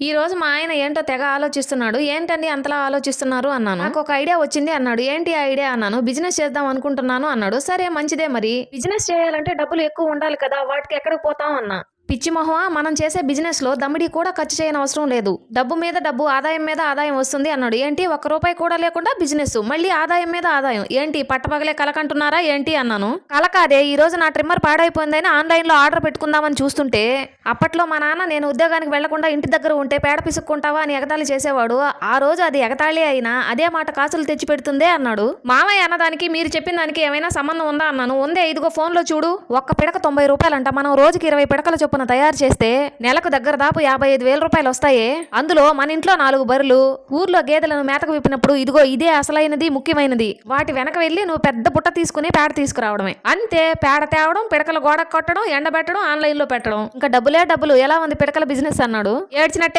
ఈ రోజు మా ఆయన ఏంటో తెగ ఆలోచిస్తున్నాడు. ఏంటండి అంతలా ఆలోచిస్తున్నారు అన్నాను. నాకు ఒక ఐడియా వచ్చింది అన్నాడు. ఏంటి ఆ ఐడియా అన్నాను. బిజినెస్ చేద్దాం అనుకుంటున్నాను అన్నాడు. సరే మంచిదే మరి. బిజినెస్ చేయాలంటే డబ్బులు ఎక్కువ ఉండాలి కదా, వాటికి ఎక్కడికి పోతాం అన్నా. పిచ్చి మొహమా, మనం చేసే బిజినెస్ లో దమ్మిడి కూడా ఖర్చు చేయనవసరం లేదు. డబ్బు మీద డబ్బు, ఆదాయం మీద ఆదాయం వస్తుంది అన్నాడు. ఏంటి, ఒక్క రూపాయి కూడా లేకుండా బిజినెస్, మళ్ళీ ఆదాయం మీద ఆదాయం ఏంటి, పట్టపగలే కలకంటున్నారా ఏంటి అన్నాను. కల కాదే, ఈ రోజు నా ట్రిమ్మర్ పాడైపోయిందని ఆన్లైన్ లో ఆర్డర్ పెట్టుకుందామని చూస్తుంటే అప్పట్లో మా నాన్న నేను ఉద్యోగానికి వెళ్లకుండా ఇంటి దగ్గర ఉంటే పేడ పిసుక్కుంటావా అని ఎగతాళి చేసేవాడు. ఆ రోజు అది ఎగతాళి అయినా అదే మాట కాసులు తెచ్చి పెడుతుందే అన్నాడు. మామయ్య అన్నదానికి మీరు చెప్పిన దానికి ఏమైనా సంబంధం ఉందా అన్నాను. ఉందే, ఇదిగో ఫోన్ లో చూడు. ఒక్క పిడక 90 రూపాయలంట. మనం రోజుకి 20 పిడకల చొప్పున తయారు చేస్తే నెలకు దగ్గర దాపు 55,000 రూపాయలు వస్తాయి. అందులో మన ఇంట్లో 4 బర్రెలు, ఊర్లో గేదెలను మేతకు విప్పినప్పుడు ఇదిగో ఇదే అసలైనది, ముఖ్యమైనది. వాటి వెనక వెళ్ళి నువ్వు పెద్ద బుట్ట తీసుకుని పేడ తీసుకురావడమే. అంతే, పేడ తేవడం, పిడకల గోడ కొట్టడం, ఎండబెట్టడం, ఆన్లైన్ లో పెట్టడం. ఇంకా డబ్బులే డబ్బులు. ఎలా ఉంది పిడకల బిజినెస్ అన్నాడు. ఏడ్చినట్టే